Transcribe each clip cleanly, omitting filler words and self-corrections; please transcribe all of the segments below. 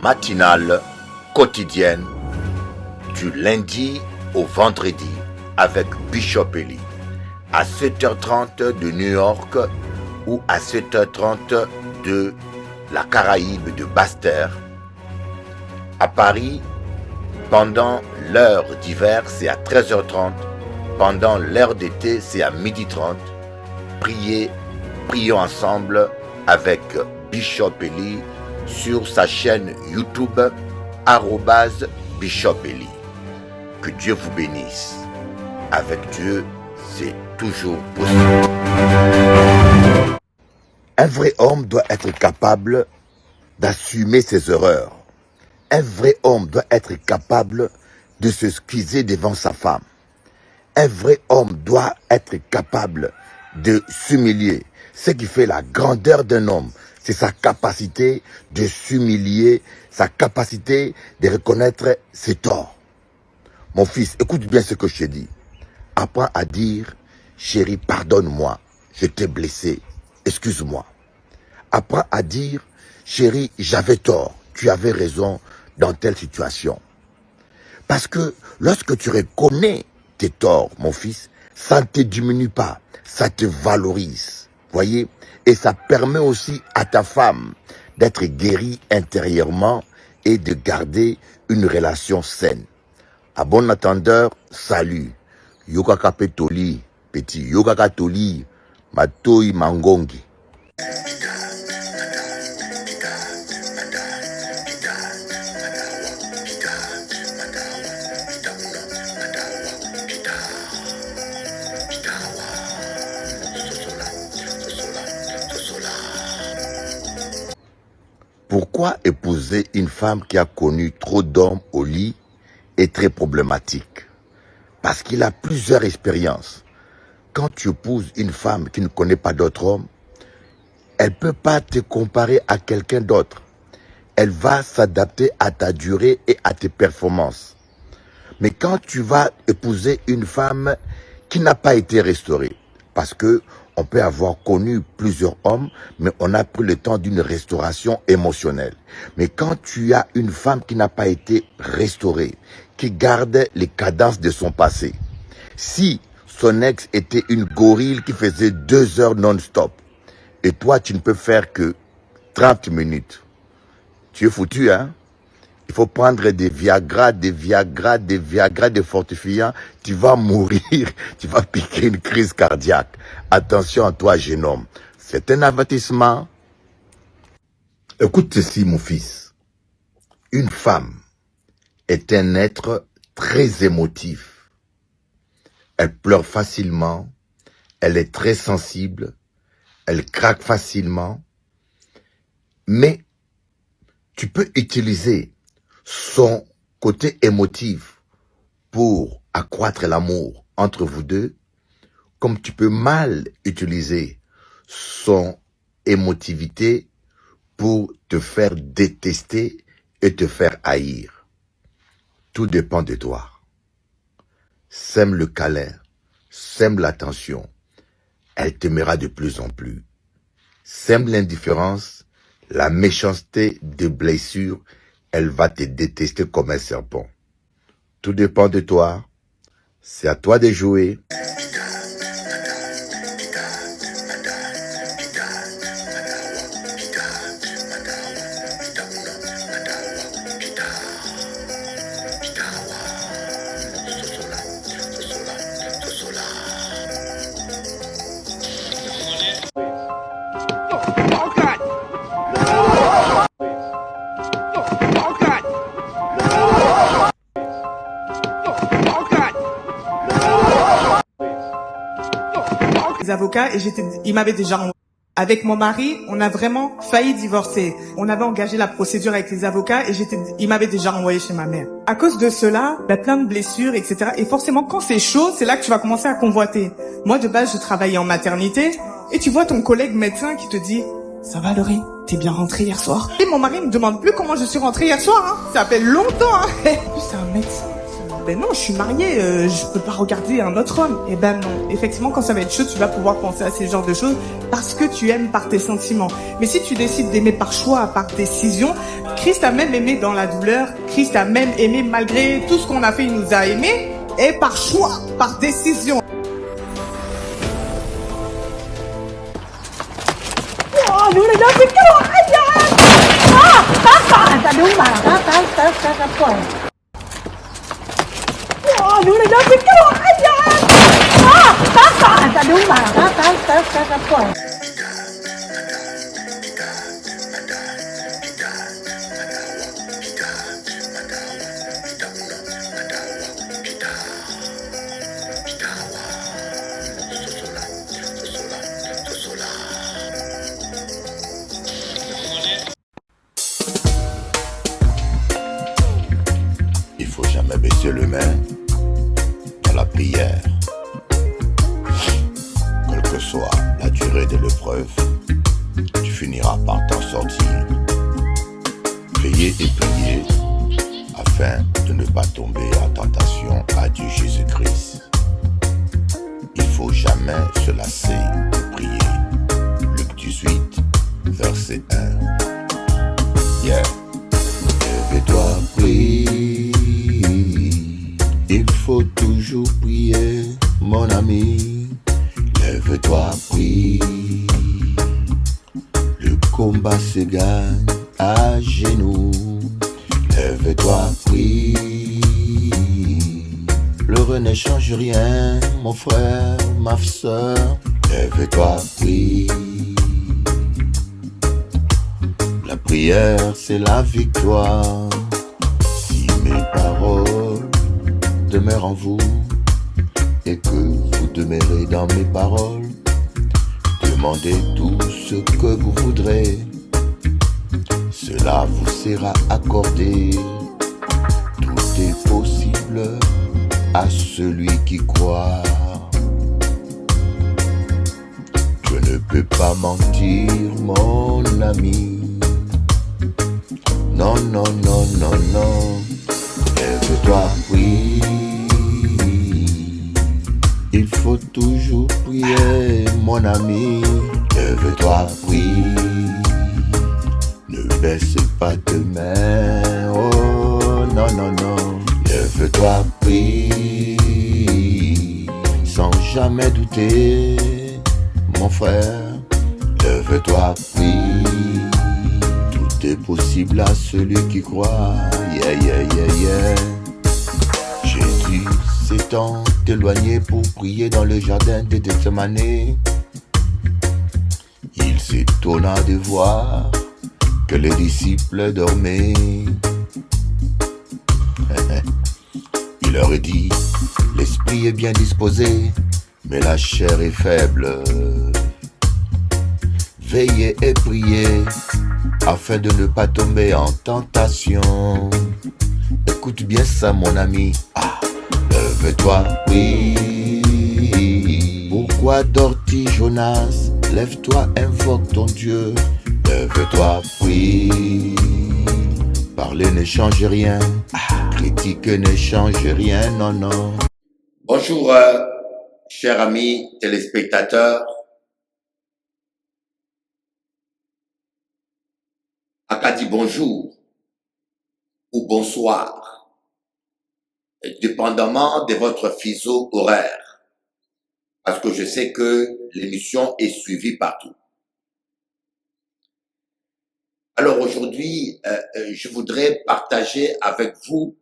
matinale quotidienne du lundi au vendredi avec Bishop Eli à 7h30 de New York ou à 7h30 de la Caraïbe de Basse-Terre. À Paris, pendant l'heure d'hiver, c'est à 13h30. Pendant l'heure d'été, c'est à 12h30. Prions ensemble avec Bishop Eli sur sa chaîne YouTube @Bishop Eli. Que Dieu vous bénisse. Avec Dieu, c'est toujours possible. Un vrai homme doit être capable d'assumer ses erreurs. Un vrai homme doit être capable de s'excuser devant sa femme. Un vrai homme doit être capable de s'humilier. Ce qui fait la grandeur d'un homme, c'est sa capacité de s'humilier, sa capacité de reconnaître ses torts. Mon fils, écoute bien ce que je te dis. Apprends à dire, chérie, pardonne-moi, je t'ai blessé, excuse-moi. Apprends à dire, chérie, j'avais tort, tu avais raison dans telle situation. Parce que lorsque tu reconnais tes torts, mon fils, ça ne te diminue pas, ça te valorise. Voyez? Et ça permet aussi à ta femme d'être guérie intérieurement et de garder une relation saine. À bon entendeur, salut. Yokaka petoli, petit yokaka toli, matoi mangongi. Pourquoi épouser une femme qui a connu trop d'hommes au lit est très problématique? Parce qu'il a plusieurs expériences. Quand tu épouses une femme qui ne connaît pas d'autres hommes, elle ne peut pas te comparer à quelqu'un d'autre. Elle va s'adapter à ta durée et à tes performances. Mais quand tu vas épouser une femme qui n'a pas été restaurée, parce que on peut avoir connu plusieurs hommes, mais on a pris le temps d'une restauration émotionnelle. Mais quand tu as une femme qui n'a pas été restaurée, qui garde les cadences de son passé, si son ex était une gorille qui faisait 2 heures non-stop, et toi tu ne peux faire que 30 minutes, tu es foutu, hein? Il faut prendre des Viagra, des fortifiants. Tu vas mourir, tu vas piquer une crise cardiaque. Attention à toi, jeune homme. C'est un avertissement. Écoute ceci, mon fils. Une femme est un être très émotif. Elle pleure facilement. Elle est très sensible. Elle craque facilement. Mais tu peux utiliser son côté émotif pour accroître l'amour entre vous deux, comme tu peux mal utiliser son émotivité pour te faire détester et te faire haïr. Tout dépend de toi. Sème le câlin, sème l'attention, elle t'aimera de plus en plus. Sème l'indifférence, la méchanceté des blessures, elle va te détester comme un serpent. Tout dépend de toi. C'est à toi de jouer. Les avocats et il m'avait déjà envoyé. Avec mon mari, on a vraiment failli divorcer. On avait engagé la procédure avec les avocats et il m'avait déjà envoyé chez ma mère. À cause de cela, il y a plein de blessures, etc. Et forcément, quand c'est chaud, c'est là que tu vas commencer à convoiter. Moi, de base, je travaillais en maternité et tu vois ton collègue médecin qui te dit « Ça va, Laurie? T'es bien rentrée hier soir ?» Et mon mari me demande plus comment je suis rentrée hier soir. Ça fait longtemps. En plus, c'est un médecin. Ben non, je suis mariée, je peux pas regarder un autre homme. Eh ben non. Effectivement, quand ça va être chaud, tu vas pouvoir penser à ces genres de choses parce que tu aimes par tes sentiments. Mais si tu décides d'aimer par choix, par décision, Christ a même aimé dans la douleur. Christ a même aimé malgré tout ce qu'on a fait, il nous a aimés. Et par choix, par décision. Đúng rồi đó, cái đồ ai da. Ta đúng mà, ta quẩy. Đúng rồi đó, cái đồ ai da. Ta đúng mà, ta quẩy. Il faut jamais baisser les mains dans la prière. Quelle que soit la durée de l'épreuve, tu finiras par t'en sortir. Veillez et priez afin de ne pas tomber en tentation, a dit Jésus-Christ. Il faut jamais se lasser de prier. Luc 18, verset 1. Yeah. Lève-toi, prie. Il faut toujours prier, mon ami. Lève-toi, prie. Le combat se gagne à genoux. Lève-toi, prie. L'heure ne change rien, mon frère, ma soeur. Lève-toi, prie. La prière, c'est la victoire. Si mes paroles demeurent en vous et que vous demeurez dans mes paroles, demandez tout ce que vous voudrez. Cela vous sera accordé. Tout est possible à celui qui croit. Je ne peux pas mentir, mon ami. Non, non, non, non, non. Lève-toi, prie. Il faut toujours prier, mon ami. Lève-toi, prie. Ne baisse pas de main. Oh, non, non, non. Lève-toi, prie. Sans jamais douter, mon frère. Lève-toi, prie. Tout est possible à celui qui croit. Yeah, yeah, yeah, yeah. Jésus s'étant éloigné pour prier dans le jardin de Gethsemane. Il s'étonna de voir que les disciples dormaient. Il leur dit, l'esprit est bien disposé, mais la chair est faible. Veillez et priez, afin de ne pas tomber en tentation. Écoute bien ça, mon ami. Lève-toi, prie. Pourquoi dors-tu, Jonas? Lève-toi, invoque ton Dieu. Lève-toi, prie. Parler ne change rien. Critiquer ne change rien, non, non. Bonjour, chers amis téléspectateurs. Aka dit bonjour ou bonsoir, dépendamment de votre fuseau horaire, parce que je sais que l'émission est suivie partout. Alors aujourd'hui, je voudrais partager avec vous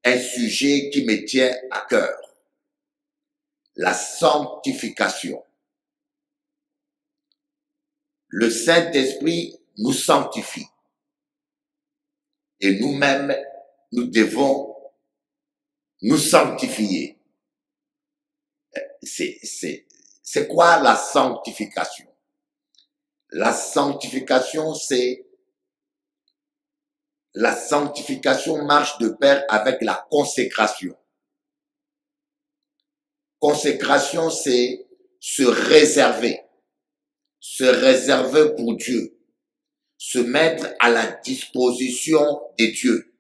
un sujet qui me tient à cœur, la sanctification. Le Saint-Esprit nous sanctifie. Et nous-mêmes, nous devons nous sanctifier. C'est quoi la sanctification? La sanctification, la sanctification marche de pair avec la consécration. Consécration, c'est se réserver pour Dieu, se mettre à la disposition de Dieu.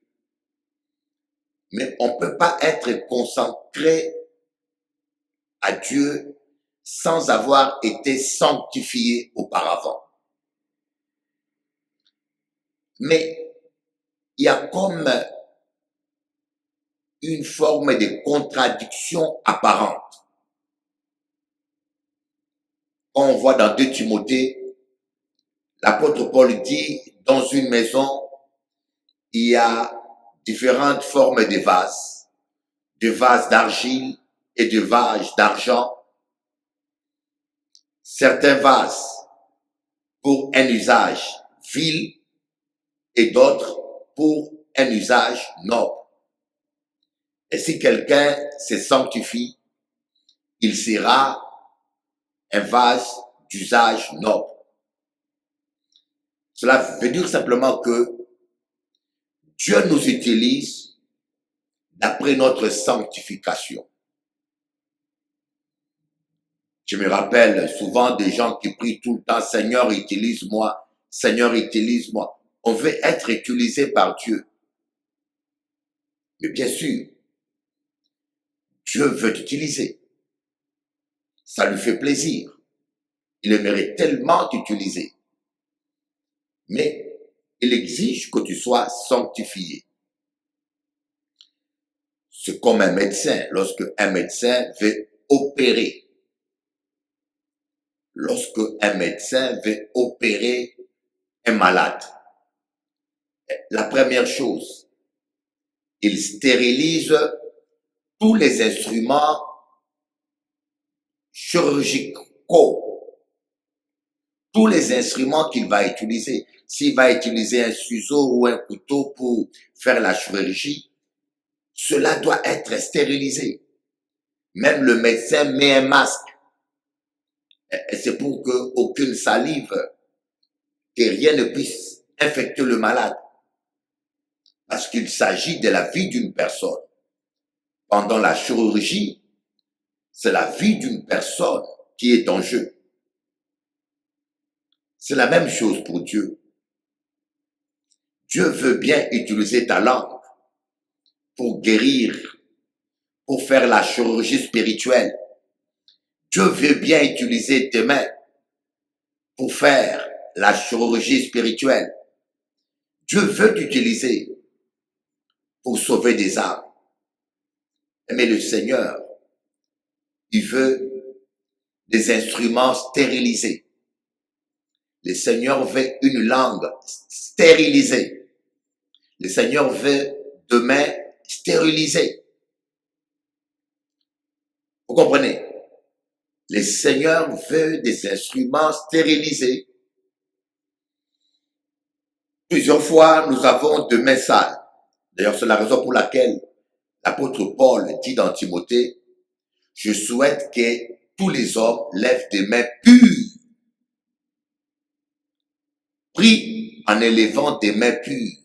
Mais on ne peut pas être consacré à Dieu sans avoir été sanctifié auparavant. Mais il y a comme une forme de contradiction apparente. Quand on voit dans 2 Timothée, l'apôtre Paul dit, dans une maison, il y a différentes formes de vases d'argile et de vases d'argent. Certains vases pour un usage vil et d'autres pour un usage noble. Et si quelqu'un se sanctifie, il sera un vase d'usage noble. Cela veut dire simplement que Dieu nous utilise d'après notre sanctification. Je me rappelle souvent des gens qui prient tout le temps, Seigneur, utilise-moi, Seigneur, utilise-moi. On veut être utilisé par Dieu. Mais bien sûr, Dieu veut t'utiliser. Ça lui fait plaisir. Il aimerait tellement t'utiliser. Mais il exige que tu sois sanctifié. C'est comme un médecin. Lorsque un médecin veut opérer, lorsque un médecin veut opérer un malade, la première chose, il stérilise tous les instruments chirurgicaux, tous les instruments qu'il va utiliser. S'il va utiliser un ciseau ou un couteau pour faire la chirurgie, cela doit être stérilisé. Même le médecin met un masque. Et c'est pour qu'aucune salive, que rien ne puisse infecter le malade. Parce qu'il s'agit de la vie d'une personne. Pendant la chirurgie, c'est la vie d'une personne qui est en jeu. C'est la même chose pour Dieu. Dieu veut bien utiliser ta langue pour guérir, pour faire la chirurgie spirituelle. Dieu veut bien utiliser tes mains pour faire la chirurgie spirituelle. Dieu veut t'utiliser pour sauver des âmes. Mais le Seigneur, il veut des instruments stérilisés. Le Seigneur veut une langue stérilisée. Le Seigneur veut des mains stérilisées. Vous comprenez? Le Seigneur veut des instruments stérilisés. Plusieurs fois, nous avons des mains sales. D'ailleurs, c'est la raison pour laquelle l'apôtre Paul dit dans Timothée, « Je souhaite que tous les hommes lèvent des mains pures. » Prie en élevant des mains pures.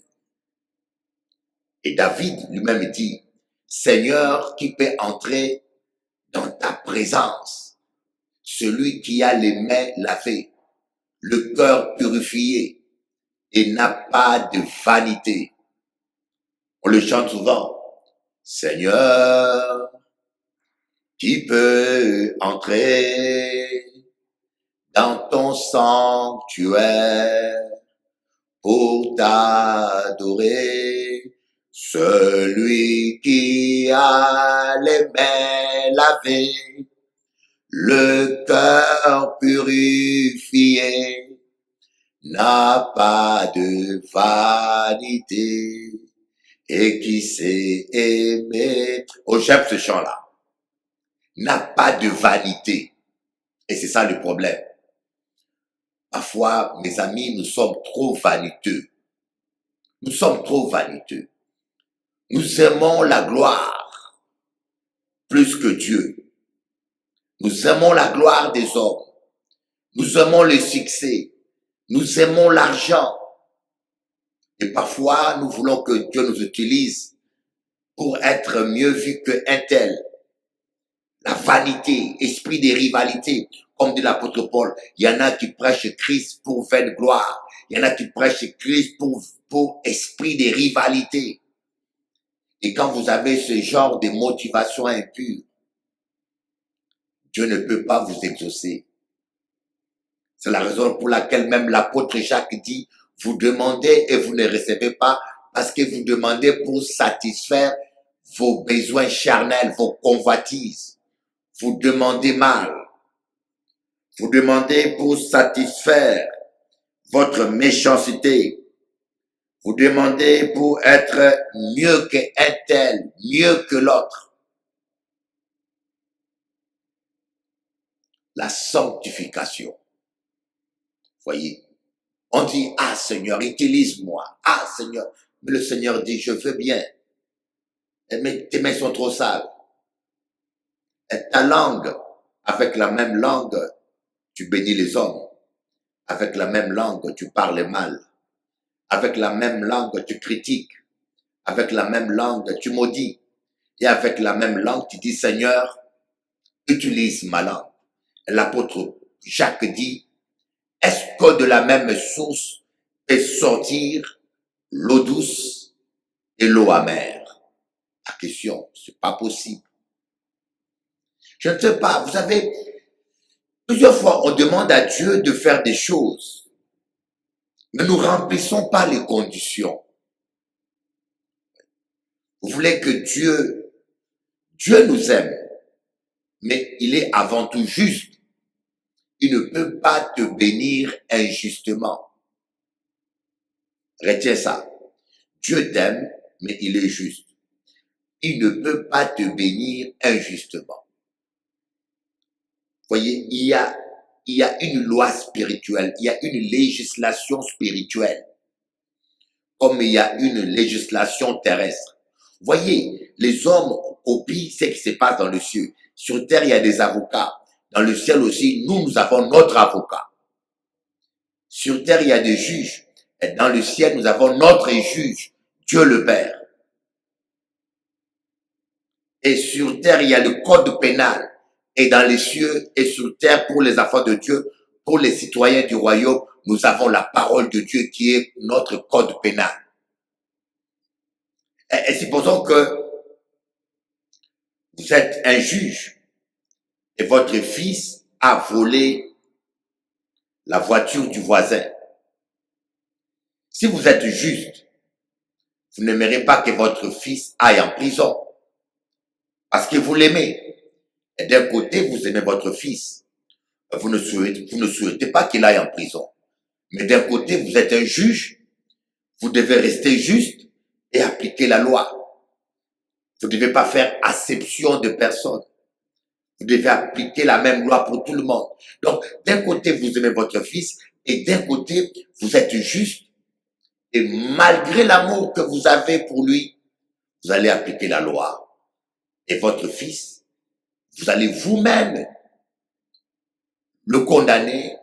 Et David lui-même dit, « Seigneur, qui peut entrer dans ta présence? Celui qui a les mains lavées, le cœur purifié et n'a pas de vanité. » On le chante souvent. « Seigneur, qui peut entrer dans ton sanctuaire pour t'adorer? Celui qui a les mains lavées, le cœur purifié, n'a pas de vanité et qui sait aimer. » Oh, j'aime ce chant-là. N'a pas de vanité. Et c'est ça le problème. Parfois, mes amis, nous sommes trop vaniteux. Nous sommes trop vaniteux. Nous aimons la gloire plus que Dieu. Nous aimons la gloire des hommes. Nous aimons le succès. Nous aimons l'argent. Et parfois, nous voulons que Dieu nous utilise pour être mieux vu qu'un tel. La vanité, esprit de rivalité, comme dit l'apôtre Paul. Il y en a qui prêchent Christ pour vaine gloire. Il y en a qui prêchent Christ pour esprit de rivalité. Et quand vous avez ce genre de motivation impure, Dieu ne peut pas vous exaucer. C'est la raison pour laquelle même l'apôtre Jacques dit, vous demandez et vous ne recevez pas parce que vous demandez pour satisfaire vos besoins charnels, vos convoitises. Vous demandez mal. Vous demandez pour satisfaire votre méchanceté. Vous demandez pour être mieux qu'un tel, mieux que l'autre. La sanctification. Voyez, on dit, ah Seigneur, utilise-moi. Ah Seigneur, mais le Seigneur dit, je veux bien. Mais tes mains sont trop sales. Et ta langue, avec la même langue, tu bénis les hommes. Avec la même langue, tu parles mal. Avec la même langue, tu critiques. Avec la même langue, tu maudis. Et avec la même langue, tu dis, Seigneur, utilise ma langue. L'apôtre Jacques dit, est-ce que de la même source peut sortir l'eau douce et l'eau amère? La question, c'est pas possible. Je ne sais pas, vous savez, plusieurs fois on demande à Dieu de faire des choses, mais nous ne remplissons pas les conditions. Vous voulez que Dieu nous aime, mais il est avant tout juste. Il ne peut pas te bénir injustement. Retiens ça. Dieu t'aime, mais il est juste. Il ne peut pas te bénir injustement. Voyez, il y a une loi spirituelle, il y a une législation spirituelle, comme il y a une législation terrestre. Voyez, les hommes copient ce qui se passe dans le ciel. Sur terre, il y a des avocats. Dans le ciel aussi, nous avons notre avocat. Sur terre, il y a des juges. Et dans le ciel, nous avons notre juge, Dieu le Père. Et sur terre, il y a le code pénal. Et dans les cieux et sur terre, pour les enfants de Dieu, pour les citoyens du royaume, nous avons la parole de Dieu qui est notre code pénal. Et supposons que vous êtes un juge et votre fils a volé la voiture du voisin. Si vous êtes juste, vous n'aimerez pas que votre fils aille en prison parce que vous l'aimez. Et d'un côté, vous aimez votre fils. Vous ne souhaitez pas qu'il aille en prison. Mais d'un côté, vous êtes un juge. Vous devez rester juste et appliquer la loi. Vous ne devez pas faire acception de personne. Vous devez appliquer la même loi pour tout le monde. Donc, d'un côté, vous aimez votre fils et d'un côté, vous êtes juste. Et malgré l'amour que vous avez pour lui, vous allez appliquer la loi. Et votre fils, vous allez vous-même le condamner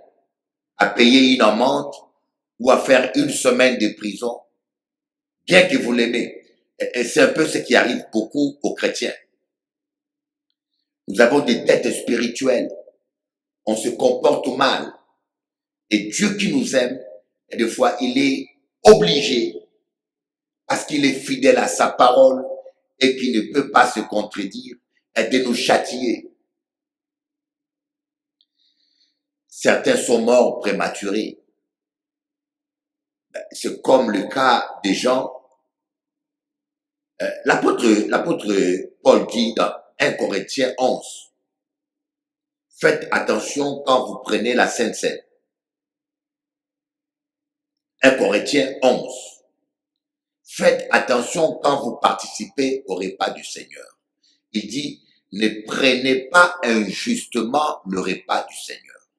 à payer une amende ou à faire une semaine de prison, bien que vous l'aimez. Et c'est un peu ce qui arrive beaucoup aux chrétiens. Nous avons des dettes spirituelles. On se comporte mal. Et Dieu qui nous aime, et des fois, il est obligé, parce qu'il est fidèle à sa parole et qu'il ne peut pas se contredire, et de nous châtier. Certains sont morts prématurés. C'est comme le cas des gens. L'apôtre Paul dit dans 1 Corinthiens 11, faites attention quand vous prenez la Sainte Seine. 1 Corinthiens 11. Faites attention quand vous participez au repas du Seigneur. Il dit, ne prenez pas injustement le repas du Seigneur.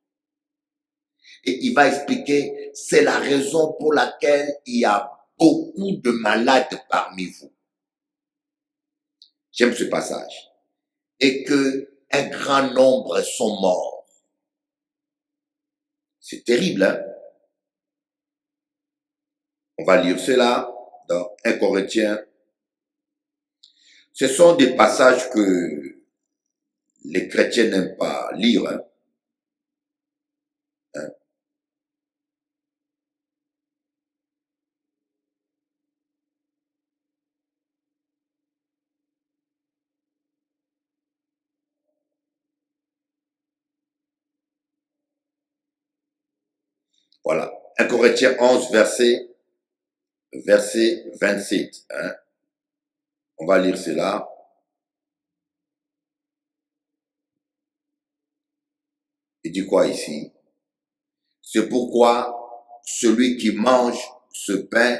Et il va expliquer, c'est la raison pour laquelle il y a beaucoup de malades parmi vous. J'aime ce passage. Et que un grand nombre sont morts. C'est terrible, hein? On va lire cela dans 1 Corinthiens. Ce sont des passages que les chrétiens n'aiment pas lire, hein? Voilà. 1 Corinthiens 11, verset 27. Hein. On va lire cela. Il dit quoi ici? C'est pourquoi celui qui mange ce pain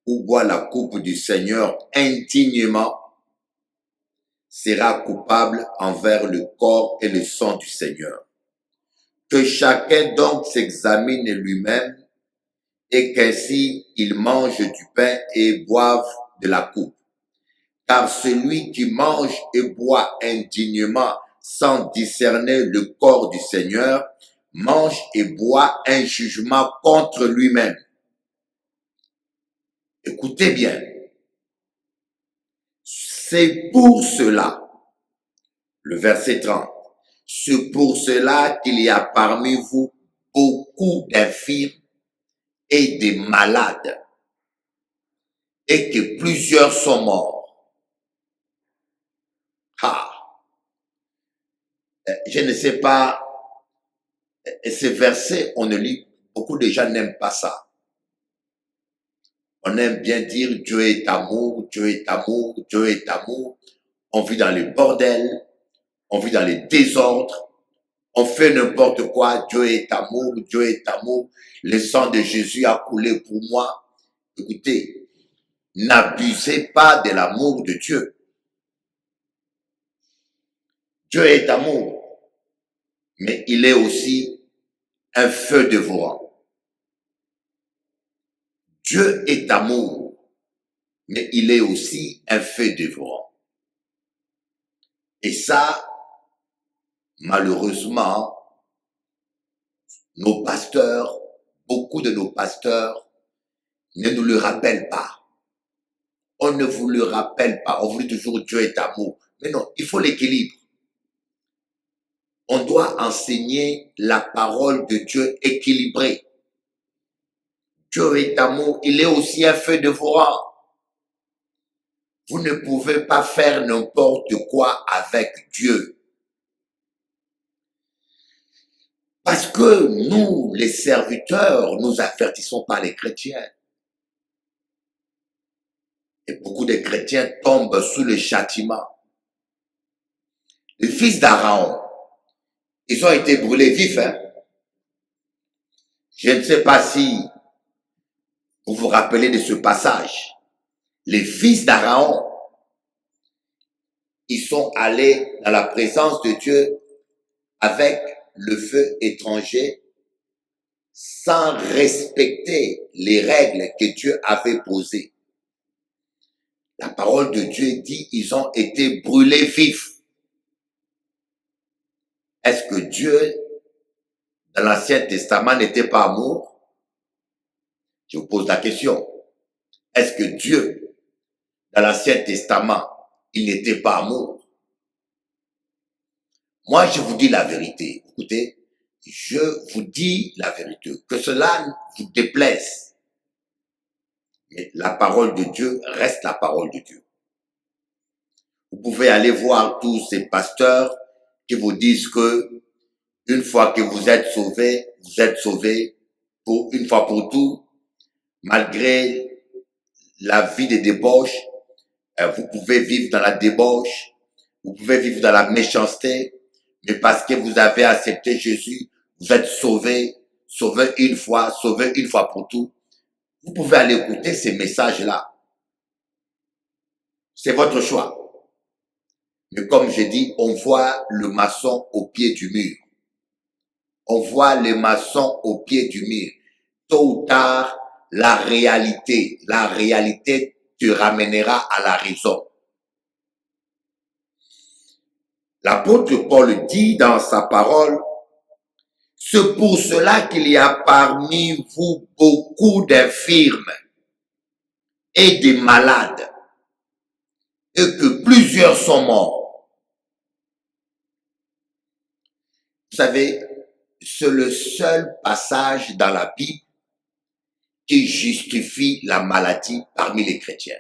ou boit la coupe du Seigneur indignement sera coupable envers le corps et le sang du Seigneur. Que chacun donc s'examine lui-même et qu'ainsi il mange du pain et boive de la coupe. Car celui qui mange et boit indignement sans discerner le corps du Seigneur mange et boit un jugement contre lui-même. Écoutez bien. C'est pour cela, le verset 30, c'est pour cela qu'il y a parmi vous beaucoup d'infirmes et des malades, et que plusieurs sont morts. Ah, je ne sais pas, ces versets, on ne lit, beaucoup de gens n'aiment pas ça. On aime bien dire Dieu est amour, Dieu est amour, Dieu est amour. On vit dans les bordels, on vit dans les désordres, on fait n'importe quoi, Dieu est amour, Dieu est amour. Le sang de Jésus a coulé pour moi. Écoutez, n'abusez pas de l'amour de Dieu. Dieu est amour, mais il est aussi un feu dévorant. Dieu est amour, mais il est aussi un feu dévorant. Et ça, malheureusement, nos pasteurs, beaucoup de nos pasteurs ne nous le rappellent pas. On ne vous le rappelle pas. On vous dit toujours Dieu est amour. Mais non, il faut l'équilibre. On doit enseigner la parole de Dieu équilibrée. Dieu est amour, il est aussi un feu dévorant. Vous ne pouvez pas faire n'importe quoi avec Dieu. Parce que nous, les serviteurs, nous avertissons pas les chrétiens. Et beaucoup de chrétiens tombent sous le châtiment. Les fils d'Aaron, ils ont été brûlés vifs. Hein? Je ne sais pas si vous vous rappelez de ce passage. Les fils d'Aaron, ils sont allés dans la présence de Dieu avec le feu étranger sans respecter les règles que Dieu avait posées. La parole de Dieu dit ils ont été brûlés vifs. Est-ce que Dieu, dans l'Ancien Testament, n'était pas amour? Je vous pose la question. Est-ce que Dieu, dans l'Ancien Testament, il n'était pas amour? Moi, je vous dis la vérité. Écoutez, je vous dis la vérité. Que cela vous déplaise. Mais la parole de Dieu reste la parole de Dieu. Vous pouvez aller voir tous ces pasteurs qui vous disent que une fois que vous êtes sauvés pour une fois pour tout, malgré la vie de débauche, vous pouvez vivre dans la débauche, vous pouvez vivre dans la méchanceté, mais parce que vous avez accepté Jésus, vous êtes sauvés une fois pour tout. Vous pouvez aller écouter ces messages-là. C'est votre choix. Mais comme je dis, on voit le maçon au pied du mur. On voit le maçon au pied du mur. Tôt ou tard, la réalité te ramènera à la raison. L'apôtre Paul dit dans sa parole, c'est pour cela qu'il y a parmi vous beaucoup d'infirmes et des malades, et que plusieurs sont morts. Vous savez, c'est le seul passage dans la Bible qui justifie la maladie parmi les chrétiens.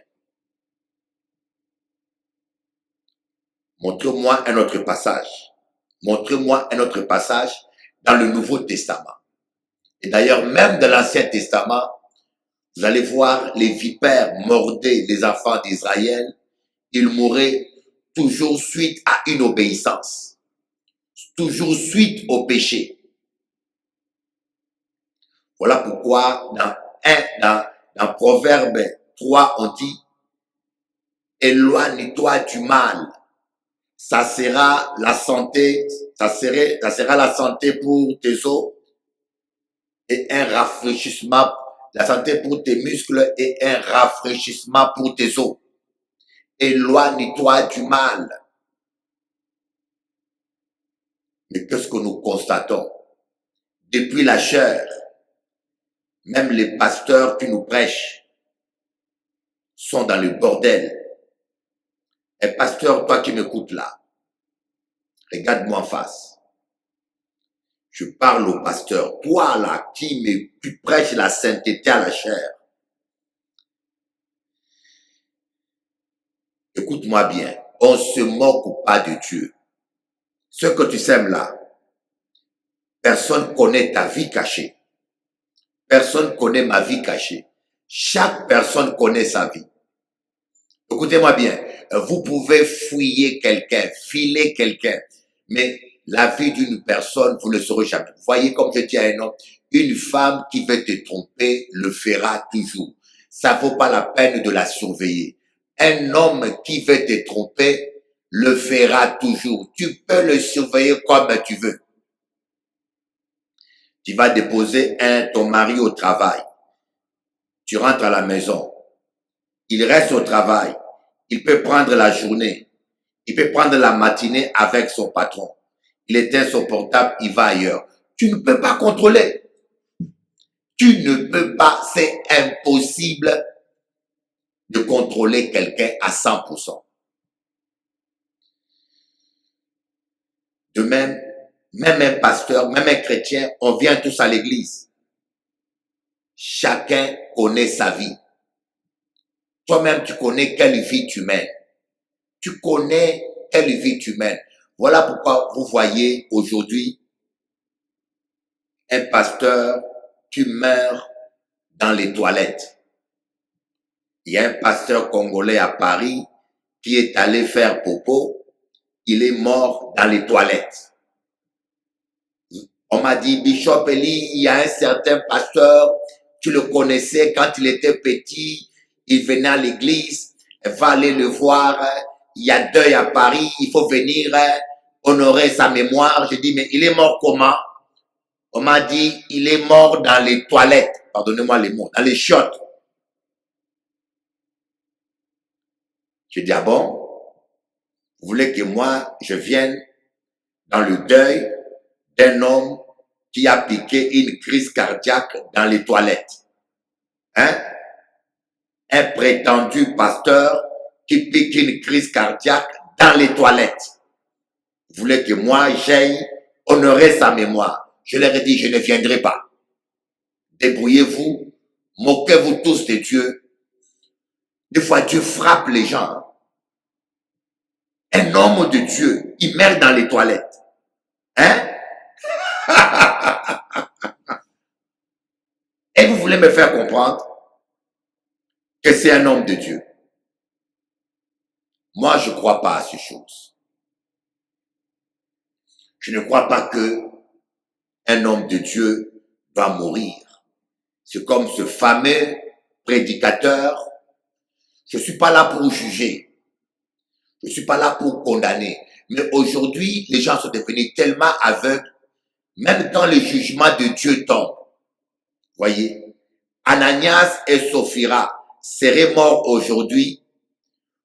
Montre-moi un autre passage. Montre-moi un autre passage dans le Nouveau Testament. Et d'ailleurs, même dans l'Ancien Testament, vous allez voir les vipères mordaient les enfants d'Israël. Ils mouraient toujours suite à une obéissance, toujours suite au péché. Voilà pourquoi dans Proverbe 3, on dit, éloigne-toi du mal. Ça sera la santé, ça sera la santé pour tes os et un rafraîchissement, la santé pour tes muscles et un rafraîchissement pour tes os. Éloigne-toi du mal. Mais qu'est-ce que nous constatons? Depuis la chair, même les pasteurs qui nous prêchent sont dans le bordel. Et pasteur, toi qui m'écoutes là, regarde-moi en face. Je parle au pasteur, toi là, qui prêches la sainteté à la chair. Écoute-moi bien, on ne se moque pas de Dieu. Ce que tu sèmes là, personne ne connaît ta vie cachée. Personne ne connaît ma vie cachée. Chaque personne connaît sa vie. Écoutez-moi bien, vous pouvez fouiller quelqu'un, filer quelqu'un, mais la vie d'une personne, vous ne le saurez jamais. Voyez, comme je dis à un homme, une femme qui veut te tromper le fera toujours. Ça vaut pas la peine de la surveiller. Un homme qui veut te tromper le fera toujours. Tu peux le surveiller comme tu veux. Tu vas déposer ton mari au travail. Tu rentres à la maison. Il reste au travail. Il peut prendre la journée. Il peut prendre la matinée avec son patron. Il éteint son portable, il va ailleurs. Tu ne peux pas contrôler. Tu ne peux pas, c'est impossible de contrôler quelqu'un à 100%. De même, même un pasteur, même un chrétien, on vient tous à l'église. Chacun connaît sa vie. Toi-même, tu connais quelle vie tu mènes. Tu connais quelle vie tu mènes. Voilà pourquoi vous voyez aujourd'hui un pasteur qui meurt dans les toilettes. Il y a un pasteur congolais à Paris qui est allé faire popo. Il est mort dans les toilettes. On m'a dit, Bishop Eli, il y a un certain pasteur, tu le connaissais quand il était petit, il venait à l'église, va aller le voir, il y a deuil à Paris, il faut venir honorer sa mémoire. J'ai dit, mais il est mort comment? On m'a dit, il est mort dans les toilettes, pardonnez-moi les mots, dans les chiottes. J'ai dit, ah bon? Vous voulez que moi, je vienne dans le deuil d'un homme qui a piqué une crise cardiaque dans les toilettes? Hein? Un prétendu pasteur qui pique une crise cardiaque dans les toilettes. Vous voulez que moi, j'aille honorer sa mémoire? Je leur ai dit, je ne viendrai pas. Débrouillez-vous, moquez-vous tous de Dieu. Des fois, Dieu frappe les gens. Un homme de Dieu, il meurt dans les toilettes. Hein? Et vous voulez me faire comprendre que c'est un homme de Dieu. Moi, je ne crois pas à ces choses. Je ne crois pas que un homme de Dieu doit mourir. C'est comme ce fameux prédicateur. Je ne suis pas là pour juger. Je ne suis pas là pour condamner. Mais aujourd'hui, les gens sont devenus tellement aveugles, même quand le jugement de Dieu tombe. Voyez, Ananias et Sophira seraient morts aujourd'hui.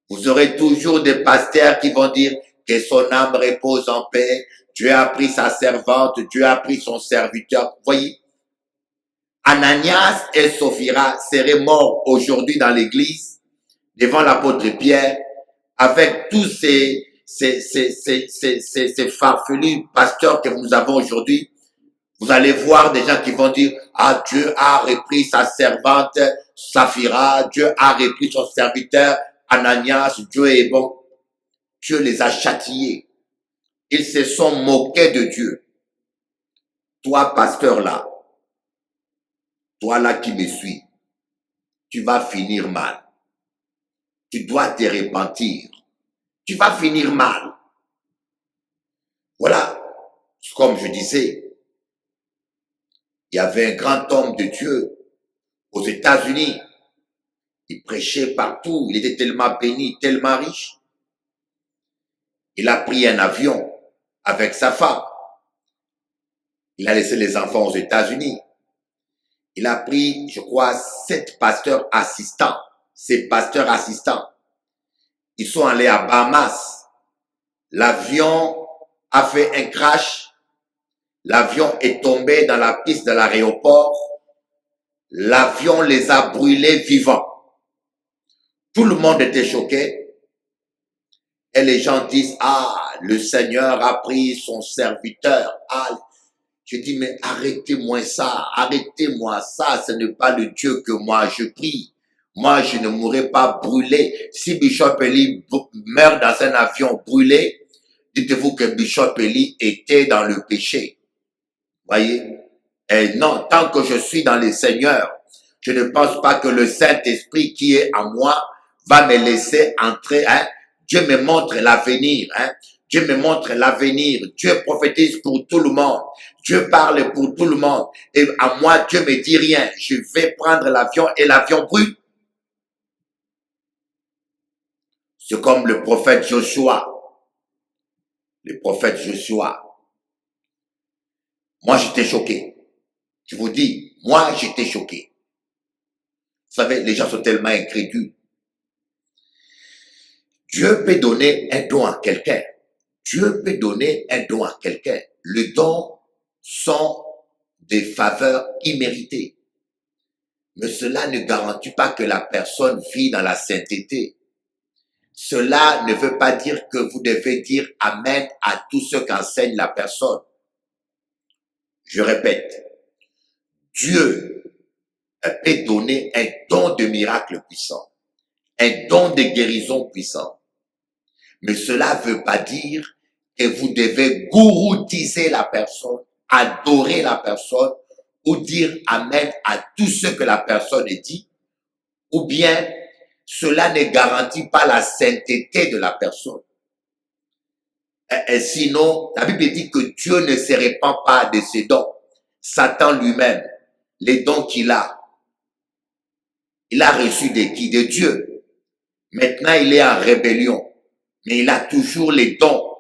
Vous aurez toujours des pasteurs qui vont dire que son âme repose en paix. Dieu a pris sa servante, Dieu a pris son serviteur. Voyez, Ananias et Sophira seraient morts aujourd'hui dans l'église, devant l'apôtre Pierre, avec tous ces farfelus pasteurs que nous avons aujourd'hui. Vous allez voir des gens qui vont dire, ah, Dieu a repris sa servante Saphira, Dieu a repris son serviteur Ananias, Dieu est bon. Dieu les a châtiés. Ils se sont moqués de Dieu. Toi, pasteur là, toi là qui me suis, tu vas finir mal. Tu dois te repentir. Tu vas finir mal. Voilà. Comme je disais, il y avait un grand homme de Dieu aux États-Unis. Il prêchait partout. Il était tellement béni, tellement riche. Il a pris un avion avec sa femme. Il a laissé les enfants aux États-Unis. Il a pris, je crois, 7 pasteurs assistants. Ces pasteurs assistants. Ils sont allés à Bahamas. L'avion a fait un crash. L'avion est tombé dans la piste de l'aéroport. L'avion les a brûlés vivants. Tout le monde était choqué. Et les gens disent, ah, le Seigneur a pris son serviteur. Ah, je dis, mais arrêtez-moi ça, arrêtez-moi ça, ce n'est pas le Dieu que moi je prie. Moi, je ne mourrai pas brûlé. Si Bishop Eli meurt dans un avion brûlé, dites-vous que Bishop Eli était dans le péché. Voyez? Et non, tant que je suis dans le Seigneur, je ne pense pas que le Saint-Esprit qui est en moi va me laisser entrer. Hein? Dieu me montre l'avenir. Hein? Dieu me montre l'avenir. Dieu prophétise pour tout le monde. Dieu parle pour tout le monde. Et à moi, Dieu me dit rien. Je vais prendre l'avion et l'avion brûle. C'est comme le prophète Joshua. Le prophète Joshua. Moi, j'étais choqué. Je vous dis, moi, j'étais choqué. Vous savez, les gens sont tellement incrédules. Dieu peut donner un don à quelqu'un. Dieu peut donner un don à quelqu'un. Le don sont des faveurs imméritées. Mais cela ne garantit pas que la personne vit dans la sainteté. Cela ne veut pas dire que vous devez dire Amen à tout ce qu'enseigne la personne. Je répète, Dieu peut donner un don de miracle puissant, un don de guérison puissant. Mais cela ne veut pas dire que vous devez gouroutiser la personne, adorer la personne ou dire Amen à tout ce que la personne dit, ou bien cela ne garantit pas la sainteté de la personne. Et sinon, la Bible dit que Dieu ne se répand pas de ses dons. Satan lui-même, les dons qu'il a, il a reçu de qui? De Dieu. Maintenant, il est en rébellion. Mais il a toujours les dons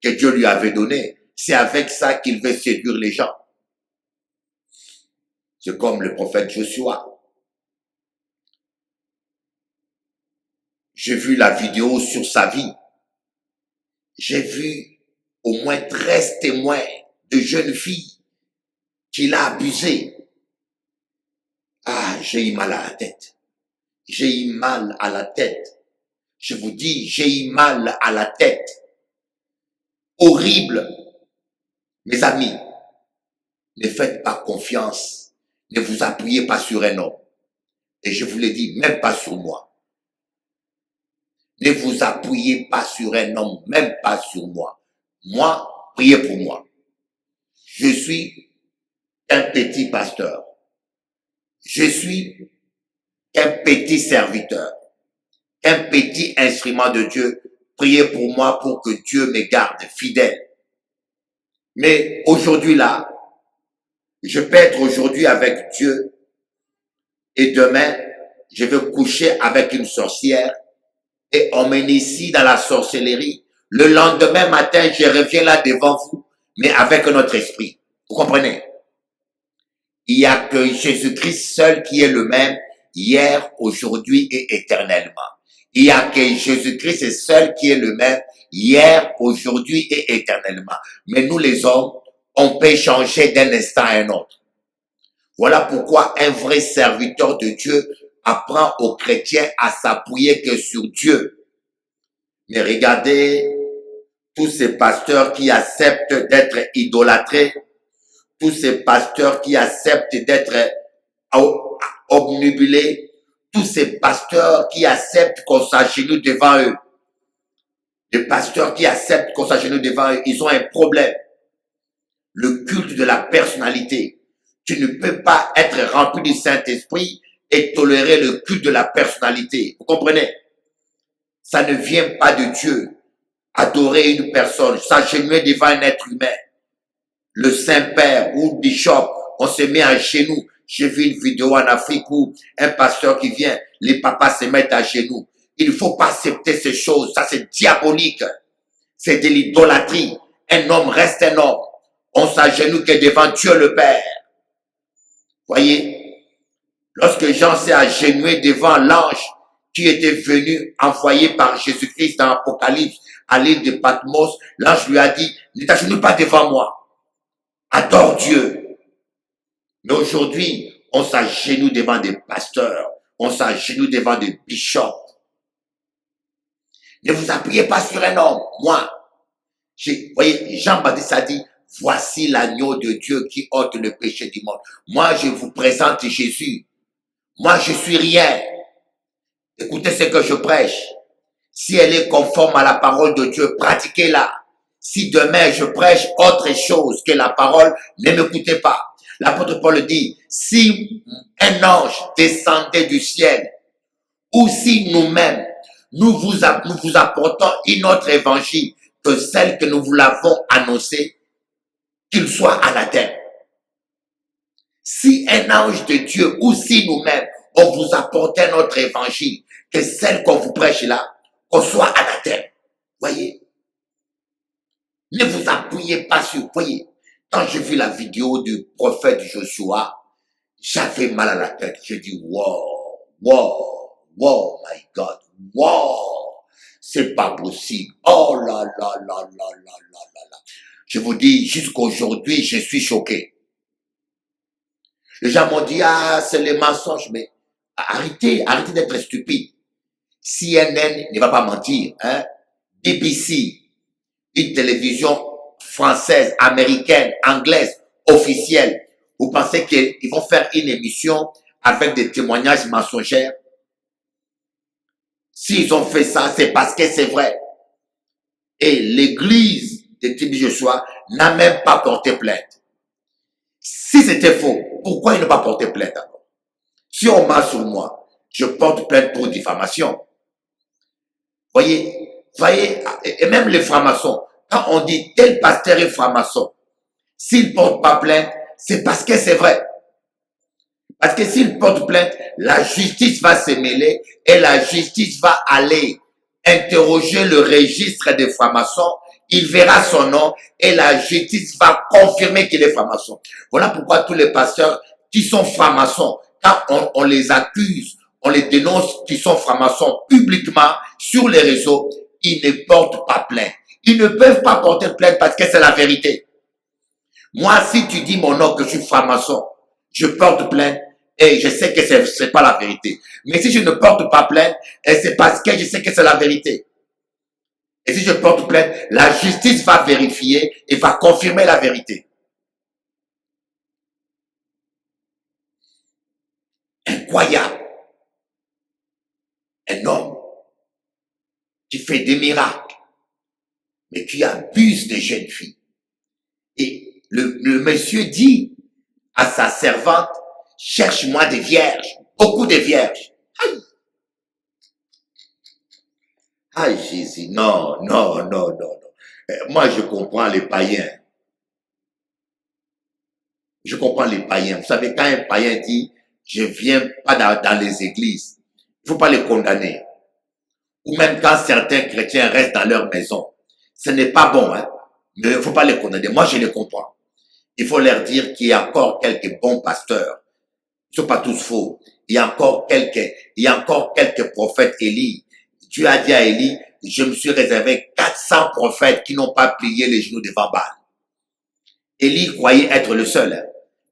que Dieu lui avait donnés. C'est avec ça qu'il veut séduire les gens. C'est comme le prophète Joshua. J'ai vu la vidéo sur sa vie. J'ai vu au moins 13 témoins de jeunes filles qu'il a abusées. Ah, j'ai eu mal à la tête. J'ai eu mal à la tête. Je vous dis, j'ai eu mal à la tête. Horrible. Mes amis, ne faites pas confiance. Ne vous appuyez pas sur un homme. Et je vous l'ai dit, même pas sur moi. Ne vous appuyez pas sur un homme, même pas sur moi. Moi, priez pour moi. Je suis un petit pasteur. Je suis un petit serviteur. Un petit instrument de Dieu. Priez pour moi pour que Dieu me garde fidèle. Mais aujourd'hui là, je peux être aujourd'hui avec Dieu et demain, je vais coucher avec une sorcière et on m'initie dans la sorcellerie. Le lendemain matin, je reviens là devant vous, mais avec notre esprit. Vous comprenez? Il n'y a que Jésus-Christ seul qui est le même hier, aujourd'hui et éternellement. Il n'y a que Jésus-Christ seul qui est le même hier, aujourd'hui et éternellement. Mais nous les hommes, on peut changer d'un instant à un autre. Voilà pourquoi un vrai serviteur de Dieu apprend aux chrétiens à s'appuyer que sur Dieu. Mais regardez tous ces pasteurs qui acceptent d'être idolâtrés, tous ces pasteurs qui acceptent d'être obnubilés, tous ces pasteurs qui acceptent qu'on s'agenouille devant eux. Les pasteurs qui acceptent qu'on s'agenouille devant eux, ils ont un problème. Le culte de la personnalité. Tu ne peux pas être rempli du Saint-Esprit et tolérer le culte de la personnalité. Vous comprenez? Ça ne vient pas de Dieu. Adorer une personne, s'agenouiller devant un être humain. Le Saint-Père ou le Bishop, on se met à genoux. J'ai vu une vidéo en Afrique où un pasteur qui vient, les papas se mettent à genoux. Il ne faut pas accepter ces choses. Ça, c'est diabolique. C'est de l'idolâtrie. Un homme reste un homme. On s'agenouille que devant Dieu le Père. Voyez, lorsque Jean s'est agenouillé devant l'ange qui était venu envoyé par Jésus-Christ dans l'Apocalypse à l'île de Patmos, l'ange lui a dit, ne t'agenouille pas devant moi. Adore Dieu. Mais aujourd'hui, on s'agenouille devant des pasteurs. On s'agenouille devant des bishops. Ne vous appuyez pas sur un homme. Moi, voyez, Jean-Baptiste a dit, voici l'agneau de Dieu qui ôte le péché du monde. Moi, je vous présente Jésus. Moi, je suis rien. Écoutez ce que je prêche. Si elle est conforme à la parole de Dieu, pratiquez-la. Si demain je prêche autre chose que la parole, ne m'écoutez pas. L'apôtre Paul dit, si un ange descendait du ciel, ou si nous-mêmes, nous vous apportons une autre évangile que celle que nous vous l'avons annoncée, qu'il soit anathème. Si un ange de Dieu, ou si nous-mêmes, on vous apporte un autre évangile que celle qu'on vous prêche là, qu'on soit anathème. Voyez? Ne vous appuyez pas sur, voyez, quand j'ai vu la vidéo du prophète Joshua, j'avais mal à la tête. J'ai dit, wow, wow, wow, my God, wow, c'est pas possible. Oh là là là là là là là là. Je vous dis, jusqu'aujourd'hui, je suis choqué. Les gens m'ont dit, ah, c'est les mensonges, mais arrêtez d'être stupide. CNN ne va pas mentir, hein. BBC, une télévision française, américaine, anglaise, officielle. Vous pensez qu'ils vont faire une émission avec des témoignages mensongers? S'ils ont fait ça, c'est parce que c'est vrai. Et l'église de Tibi Joshua n'a même pas porté plainte. Si c'était faux, pourquoi ils n'ont pas porté plainte alors? Si on marche sur moi, je porte plainte pour diffamation. Voyez, et même les francs-maçons, quand on dit tel pasteur est franc-maçon, s'il ne porte pas plainte, c'est parce que c'est vrai. Parce que s'il porte plainte, la justice va se mêler et la justice va aller interroger le registre des francs-maçons. Il verra son nom et la justice va confirmer qu'il est franc-maçon. Voilà pourquoi tous les pasteurs qui sont francs-maçons, quand on les accuse, on les dénonce qui sont francs-maçons publiquement sur les réseaux, ils ne portent pas plainte. Ils ne peuvent pas porter plainte parce que c'est la vérité. Moi, si tu dis mon nom que je suis franc-maçon, je porte plainte et je sais que c'est pas la vérité. Mais si je ne porte pas plainte, c'est parce que je sais que c'est la vérité. Et si je porte plainte, la justice va vérifier et va confirmer la vérité. Incroyable. Un homme qui fait des miracles, mais qui abuse des jeunes filles. Et le monsieur dit à sa servante, cherche-moi des vierges, beaucoup de vierges. Aïe. Aïe Jésus, non. Moi je comprends les païens. Je comprends les païens. Vous savez, quand un païen dit, je viens pas dans les églises, il faut pas les condamner. Ou même quand certains chrétiens restent dans leur maison. Ce n'est pas bon, hein. Mais il ne faut pas les condamner. Moi, je les comprends. Il faut leur dire qu'il y a encore quelques bons pasteurs. Ils ne sont pas tous faux. Il y a encore quelques prophètes Élie. Dieu a dit à Élie, je me suis réservé 400 prophètes qui n'ont pas plié les genoux devant Baal. Élie croyait être le seul. Hein.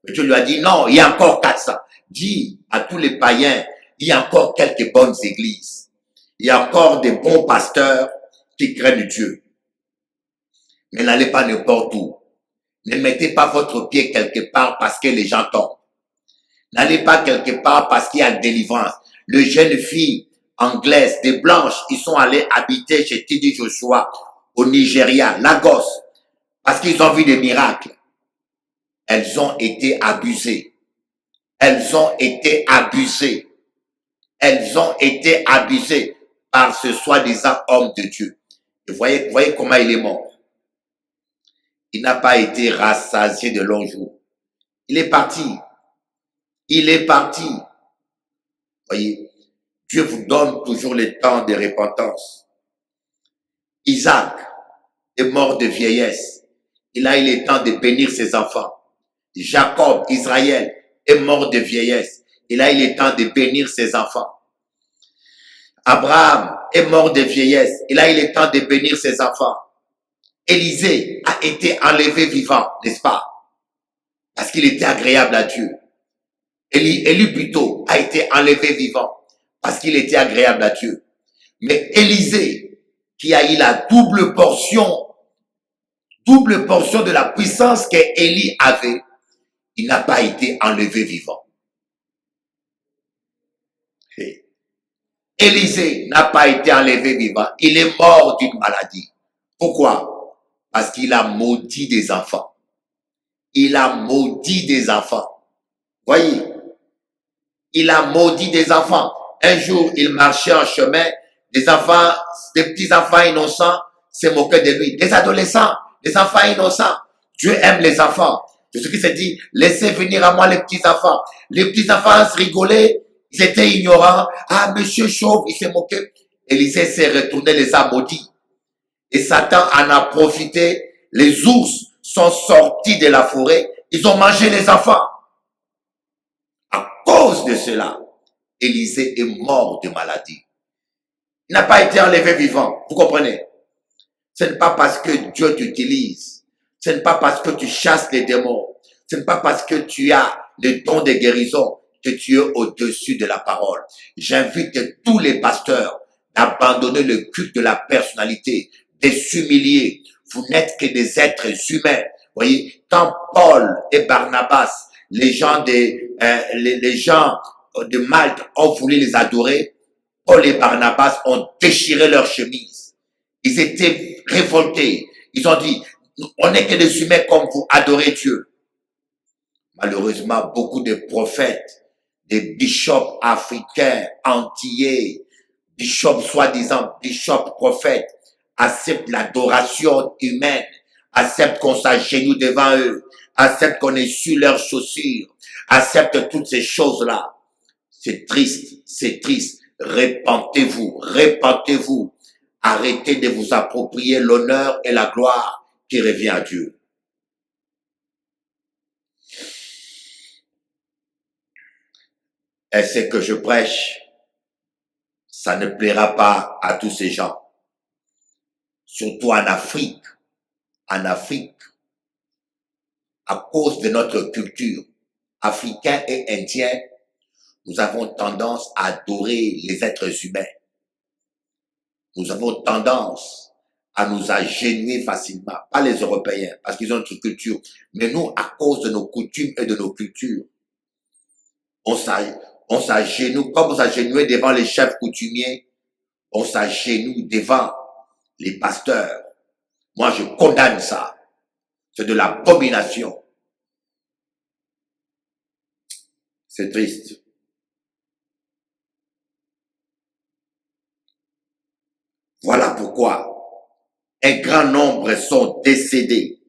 Mais Dieu lui a dit, non, il y a encore 400. Dis à tous les païens, il y a encore quelques bonnes églises. Il y a encore des bons pasteurs qui craignent Dieu. Mais n'allez pas n'importe où. Ne mettez pas votre pied quelque part parce que les gens tombent. N'allez pas quelque part parce qu'il y a une délivrance. Les jeunes filles anglaises, des blanches, ils sont allés habiter chez Tibi Joshua au Nigeria, Lagos, parce qu'ils ont vu des miracles. elles ont été abusées. Elles ont été abusées. Elles ont été abusées par ce soi-disant homme de Dieu. Et voyez comment il est mort. Il n'a pas été rassasié de longs jours. Il est parti. Il est parti. Voyez, Dieu vous donne toujours le temps de repentance. Isaac est mort de vieillesse. Il a eu le temps de bénir ses enfants. Jacob, Israël, est mort de vieillesse. Il a eu le temps de bénir ses enfants. Abraham est mort de vieillesse. Il a eu le temps de bénir ses enfants. Élisée a été enlevé vivant, n'est-ce pas? Parce qu'il était agréable à Dieu. Élie plutôt a été enlevé vivant parce qu'il était agréable à Dieu. Mais Élisée, qui a eu la double portion de la puissance qu'Élie avait, il n'a pas été enlevé vivant. Élisée n'a pas été enlevé vivant. Il est mort d'une maladie. Pourquoi? Parce qu'il a maudit des enfants. Il a maudit des enfants. Voyez, il a maudit des enfants. Un jour, il marchait en chemin, des petits enfants innocents se moquaient de lui. Des adolescents, des enfants innocents. Dieu aime les enfants. C'est ce qui s'est dit, laissez venir à moi les petits enfants. Les petits enfants se rigolaient, ils étaient ignorants. Ah, monsieur Chauve, il s'est moqué. Élisée s'est retourné, les a maudits. Et Satan en a profité. Les ours sont sortis de la forêt. Ils ont mangé les enfants. À cause de cela, Élisée est mort de maladie. Il n'a pas été enlevé vivant. Vous comprenez? Ce n'est pas parce que Dieu t'utilise. Ce n'est pas parce que tu chasses les démons. Ce n'est pas parce que tu as le don de guérison que tu es au-dessus de la parole. J'invite tous les pasteurs d'abandonner le culte de la personnalité, de s'humilier. Vous n'êtes que des êtres humains. Vous voyez, quand Paul et Barnabas, les gens de Malte ont voulu les adorer, Paul et Barnabas ont déchiré leurs chemises. Ils étaient révoltés. Ils ont dit, on n'est que des humains comme vous, adorez Dieu. Malheureusement, beaucoup de prophètes, des bishops africains, antillais, bishops soi-disant, bishops prophètes, acceptent l'adoration humaine, acceptent qu'on s'agenouille devant eux, acceptent qu'on essuie leurs chaussures, acceptent toutes ces choses-là. C'est triste, c'est triste. Répentez-vous, répentez-vous. Arrêtez de vous approprier l'honneur et la gloire qui revient à Dieu. Et ce que je prêche, ça ne plaira pas à tous ces gens. Surtout en Afrique. En Afrique, à cause de notre culture, africains et indiens, nous avons tendance à adorer les êtres humains. Nous avons tendance à nous agenouiller facilement, pas les Européens, parce qu'ils ont notre culture, mais nous, à cause de nos coutumes et de nos cultures, on s'agenouille, comme on s'agenouille devant les chefs coutumiers, on s'agenouille devant les pasteurs. Moi, je condamne ça. C'est de l'abomination. C'est triste. Voilà pourquoi un grand nombre sont décédés.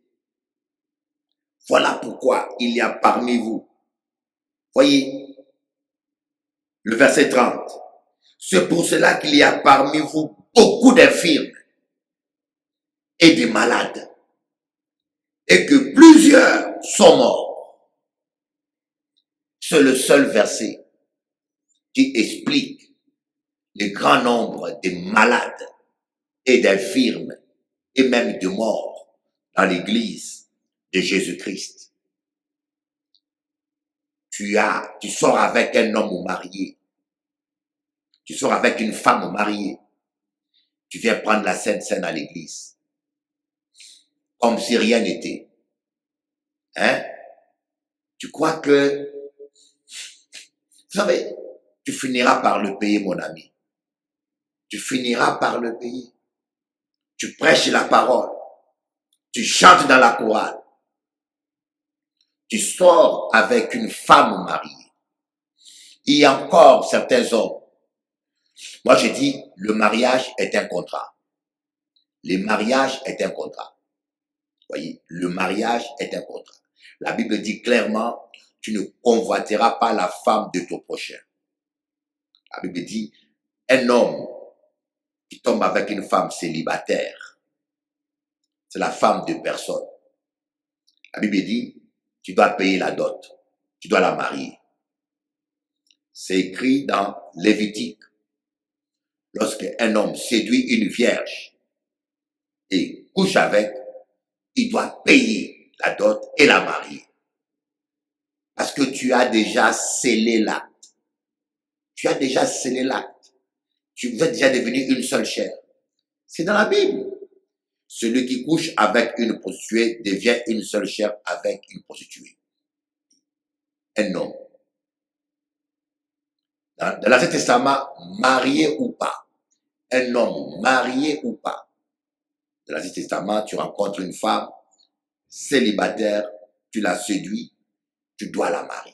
Voilà pourquoi il y a parmi vous. Voyez, le verset 30. C'est pour cela qu'il y a parmi vous beaucoup d'infirmes et des malades, et que plusieurs sont morts. C'est le seul verset qui explique le grand nombre de malades et d'infirmes et même de morts dans l'église de Jésus-Christ. Tu sors avec un homme marié, tu sors avec une femme mariée, tu viens prendre la Sainte Seine à l'église, comme si rien n'était. Hein? Tu crois que, vous savez, tu finiras par le payer, mon ami. Tu finiras par le payer. Tu prêches la parole. Tu chantes dans la chorale. tu sors avec une femme mariée. Il y a encore certains hommes. Moi, je dis, le mariage est un contrat. Le mariage est un contrat. Vous voyez, le mariage est un contrat. La Bible dit clairement, tu ne convoiteras pas la femme de ton prochain. La Bible dit, un homme qui tombe avec une femme célibataire, c'est la femme de personne. La Bible dit, tu dois payer la dot, tu dois la marier. C'est écrit dans Lévitique. Lorsque un homme séduit une vierge et couche avec, il doit payer la dot et la marier. Parce que tu as déjà scellé l'acte. Tu as déjà scellé l'acte. Tu êtes déjà devenu une seule chair. C'est dans la Bible. Celui qui couche avec une prostituée devient une seule chair avec une prostituée. Un homme. Dans l'Ancien Testament, marié ou pas. Un homme marié ou pas. Dans l'Ancien Testament, tu rencontres une femme célibataire, tu la séduis, tu dois la marier.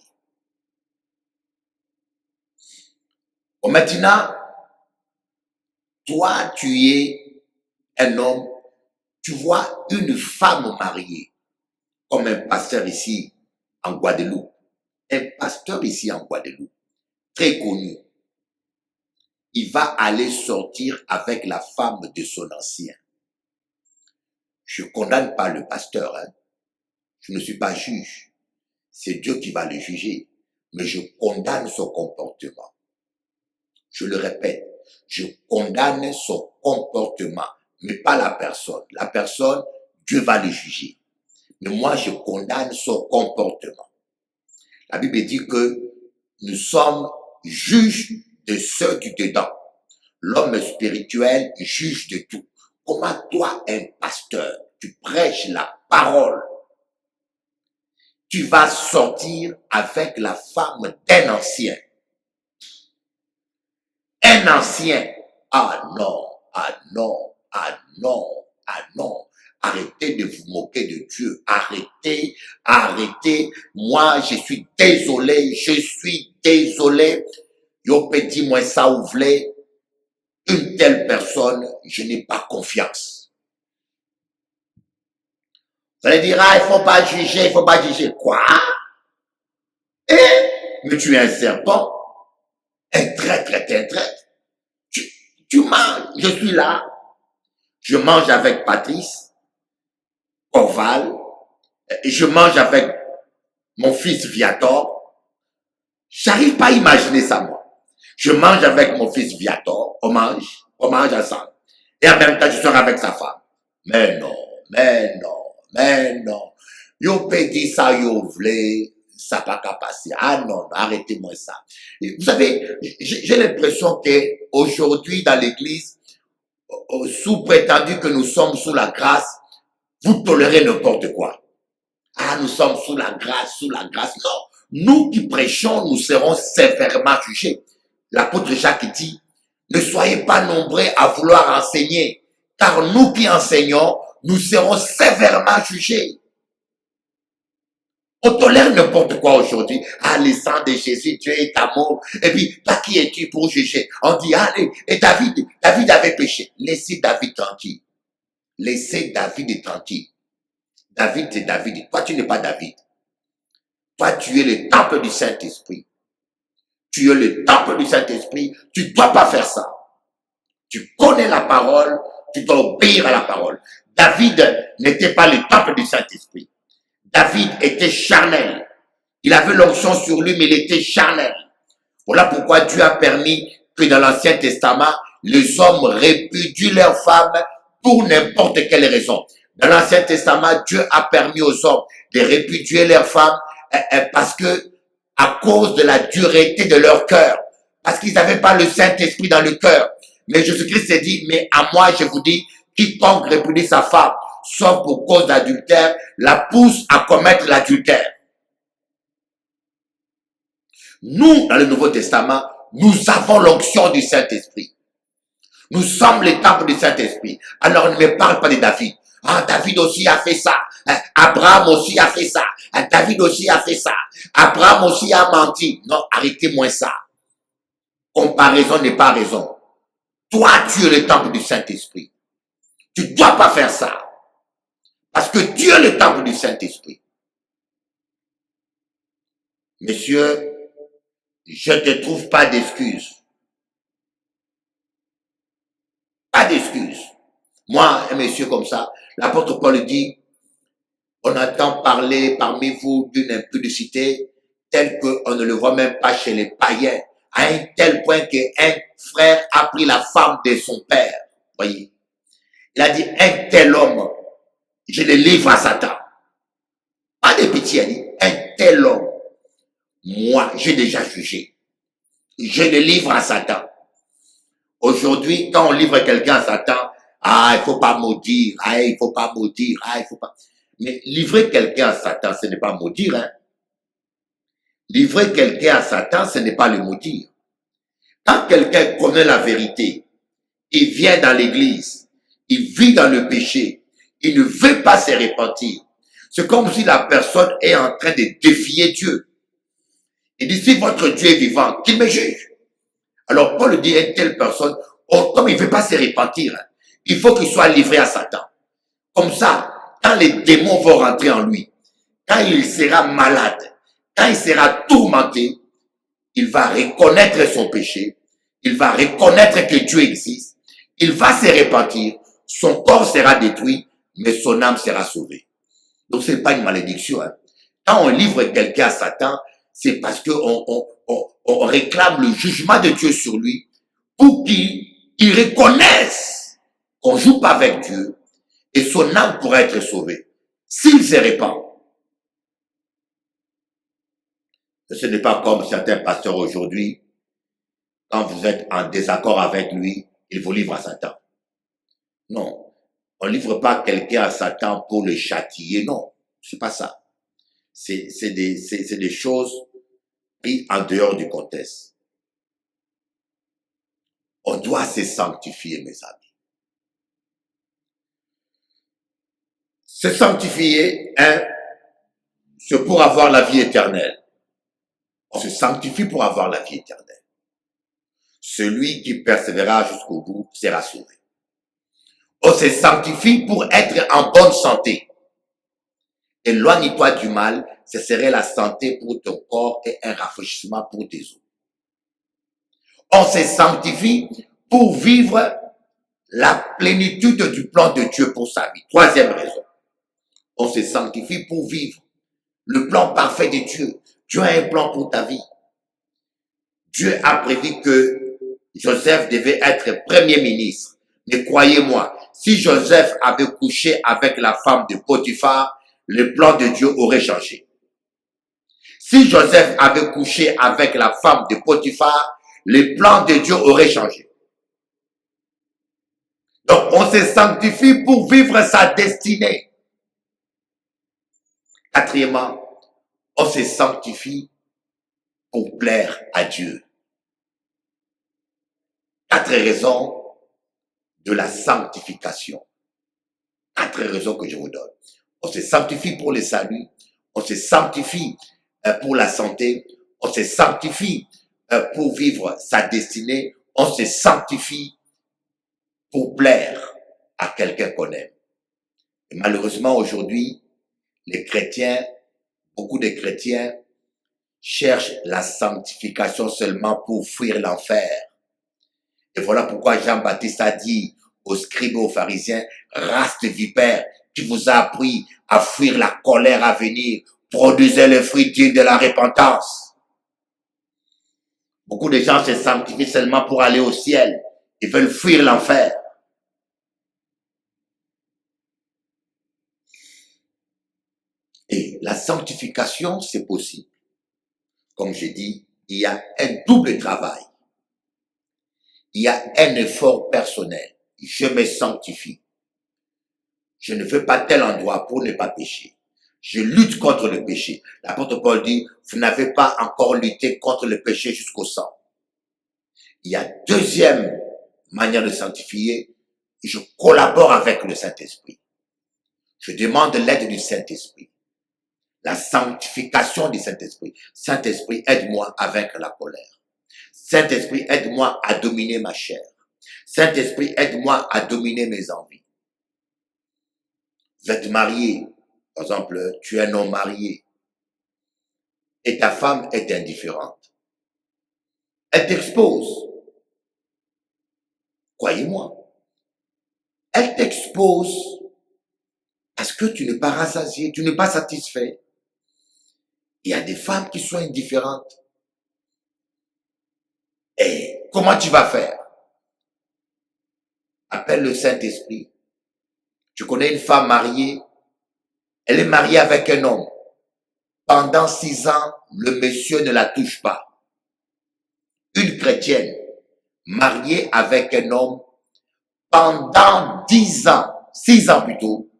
Bon, maintenant, toi, tu es un homme, tu vois une femme mariée, comme un pasteur ici en Guadeloupe. Un pasteur ici en Guadeloupe, très connu. Il va aller sortir avec la femme de son ancien. Je ne condamne pas le pasteur, hein. Je ne suis pas juge. C'est Dieu qui va le juger. Mais je condamne son comportement. Je le répète, je condamne son comportement, mais pas la personne. La personne, Dieu va le juger. Mais moi, je condamne son comportement. La Bible dit que nous sommes juges de ceux du dedans. L'homme spirituel juge de tout. Comment toi, un pasteur, tu prêches la parole, tu vas sortir avec la femme d'un ancien. Un ancien. Ah non, ah non, ah non, ah non. Arrêtez de vous moquer de Dieu. Arrêtez, arrêtez. Moi, je suis désolé, je suis désolé. Yo peut dire moi ça ou voulez. Une telle personne, je n'ai pas confiance. Vous allez dire, ah, il faut pas juger, il faut pas juger. Quoi? Mais tu es un serpent. Un traître est un traître. Tu manges, je suis là. Je mange avec Patrice, Orval. Je mange avec mon fils Viator. J'arrive pas à imaginer ça, moi. Je mange avec mon fils Viator. On mange ensemble. Et en même temps, je sors avec sa femme. Mais non, mais non, mais non. Yo peut dire ça, yo voulez. Ça n'a pas qu'à passer. Ah non, non, arrêtez-moi ça. Et vous savez, j'ai l'impression qu'aujourd'hui dans l'église, sous prétendu que nous sommes sous la grâce, vous tolérez n'importe quoi. Ah, nous sommes sous la grâce, sous la grâce. Non, nous qui prêchons, nous serons sévèrement jugés. L'apôtre Jacques dit, ne soyez pas nombreux à vouloir enseigner, car nous qui enseignons, nous serons sévèrement jugés. On tolère n'importe quoi aujourd'hui. Ah, le sang de Jésus, Dieu est amour. Et puis, toi qui es-tu pour juger? On dit, allez, et David avait péché. Laissez David tranquille. Laissez David tranquille. David, c'est David. Toi, tu n'es pas David. Toi, tu es le temple du Saint-Esprit. Tu es le temple du Saint-Esprit. Tu ne dois pas faire ça. Tu connais la parole. Tu dois obéir à la parole. David n'était pas le temple du Saint-Esprit. David était charnel. Il avait l'onction sur lui, mais il était charnel. Voilà pourquoi Dieu a permis que dans l'Ancien Testament, les hommes répudient leurs femmes pour n'importe quelle raison. Dans l'Ancien Testament, Dieu a permis aux hommes de répudier leurs femmes parce que, à cause de la dureté de leur cœur, parce qu'ils n'avaient pas le Saint-Esprit dans le cœur. Mais Jésus-Christ s'est dit, mais à moi je vous dis, quiconque répudie sa femme, sauf pour cause d'adultère, la pousse à commettre l'adultère. Nous, dans le Nouveau Testament, nous avons l'onction du Saint-Esprit. Nous sommes les temples du Saint-Esprit. Alors, ne me parle pas de David. Ah, David aussi a fait ça. Abraham aussi a fait ça. David aussi a fait ça. Abraham aussi a menti. Non, arrêtez-moi ça. Comparaison n'est pas raison. Toi, tu es le temple du Saint-Esprit. Tu ne dois pas faire ça. Parce que tu es le temple du Saint-Esprit. Monsieur, je ne te trouve pas d'excuses. Pas d'excuses. Moi, un monsieur comme ça, l'apôtre Paul dit, on entend parler parmi vous d'une impudicité telle qu'on ne le voit même pas chez les païens, à un tel point qu'un frère a pris la femme de son père. Voyez. Il a dit, un tel homme, je le livre à Satan. Pas de pitié, il dit, un tel homme, moi, j'ai déjà jugé. Je le livre à Satan. Aujourd'hui, quand on livre quelqu'un à Satan, ah, il faut pas maudire, ah, il faut pas maudire, ah, il faut pas. Mais livrer quelqu'un à Satan, ce n'est pas maudire, hein. Livrer quelqu'un à Satan, ce n'est pas le maudire. Quand quelqu'un connaît la vérité, il vient dans l'église, il vit dans le péché, il ne veut pas se repentir. C'est comme si la personne est en train de défier Dieu. Il dit, si votre Dieu est vivant, qu'il me juge. Alors Paul dit à une telle personne, comme il ne veut pas se repentir, hein, il faut qu'il soit livré à Satan. Comme ça, quand les démons vont rentrer en lui, quand il sera malade, quand il sera tourmenté, il va reconnaître son péché, il va reconnaître que Dieu existe, il va se repentir, son corps sera détruit, mais son âme sera sauvée. Donc ce n'est pas une malédiction. Hein. Quand on livre quelqu'un à Satan, c'est parce qu'on réclame le jugement de Dieu sur lui pour qu'il reconnaisse qu'on ne joue pas avec Dieu et son âme pourra être sauvée. S'il se répand. Ce n'est pas comme certains pasteurs aujourd'hui, quand vous êtes en désaccord avec lui, il vous livre à Satan. Non, on ne livre pas quelqu'un à Satan pour le châtier, non, c'est pas ça. C'est des choses prises en dehors du contexte. On doit se sanctifier, mes amis. Se sanctifier, hein, c'est pour avoir la vie éternelle. On se sanctifie pour avoir la vie éternelle. Celui qui persévérera jusqu'au bout sera sauvé. On se sanctifie pour être en bonne santé. Éloigne-toi du mal, ce serait la santé pour ton corps et un rafraîchissement pour tes os. On se sanctifie pour vivre la plénitude du plan de Dieu pour sa vie. Troisième raison. On se sanctifie pour vivre le plan parfait de Dieu. Dieu a un plan pour ta vie. Dieu a prévu que Joseph devait être premier ministre. Mais croyez-moi, si Joseph avait couché avec la femme de Potiphar, le plan de Dieu aurait changé. Si Joseph avait couché avec la femme de Potiphar, le plan de Dieu aurait changé. Donc, on se sanctifie pour vivre sa destinée. Quatrièmement, on se sanctifie pour plaire à Dieu. 4 raisons de la sanctification. 4 raisons que je vous donne. On se sanctifie pour le salut, on se sanctifie pour la santé, on se sanctifie pour vivre sa destinée, on se sanctifie pour plaire à quelqu'un qu'on aime. Et malheureusement aujourd'hui, les chrétiens, beaucoup de chrétiens cherchent la sanctification seulement pour fuir l'enfer. Et voilà pourquoi Jean-Baptiste a dit aux scribes et aux pharisiens, race de vipères, qui vous a appris à fuir la colère à venir, produisez le fruit digne de la repentance. Beaucoup de gens se sanctifient seulement pour aller au ciel. Ils veulent fuir l'enfer. Et la sanctification, c'est possible. Comme j'ai dit, il y a un double travail. Il y a un effort personnel. Je me sanctifie. Je ne veux pas tel endroit pour ne pas pécher. Je lutte contre le péché. L'apôtre Paul dit, vous n'avez pas encore lutté contre le péché jusqu'au sang. Il y a deuxième manière de sanctifier. Je collabore avec le Saint-Esprit. Je demande l'aide du Saint-Esprit. La sanctification du Saint-Esprit. Saint-Esprit, aide-moi à vaincre la colère. Saint-Esprit, aide-moi à dominer ma chair. Saint-Esprit, aide-moi à dominer mes envies. Vous êtes marié, par exemple, tu es un homme marié et ta femme est indifférente. Elle t'expose. Croyez-moi. Elle t'expose parce que tu n'es pas rassasié, tu n'es pas satisfait. Il y a des femmes qui sont indifférentes. Et comment tu vas faire? Appelle le Saint-Esprit. Tu connais une femme mariée, elle est mariée avec un homme. Pendant 6 ans, le monsieur ne la touche pas. Une chrétienne mariée avec un homme, pendant 10 ans, 6 ans plutôt,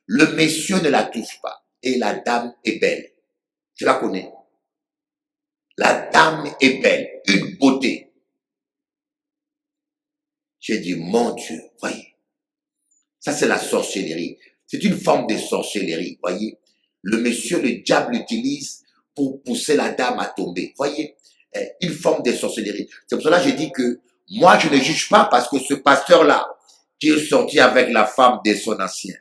le monsieur ne la touche pas. Et la dame est belle. Tu la connais. La dame est belle, une beauté. J'ai dit, mon Dieu, voyez. Ça, c'est la sorcellerie. C'est une forme de sorcellerie, voyez. Le monsieur, le diable l'utilise pour pousser la dame à tomber. Voyez, une forme de sorcellerie. C'est pour cela que j'ai dit que moi, je ne juge pas parce que ce pasteur-là, qui est sorti avec la femme de son ancien,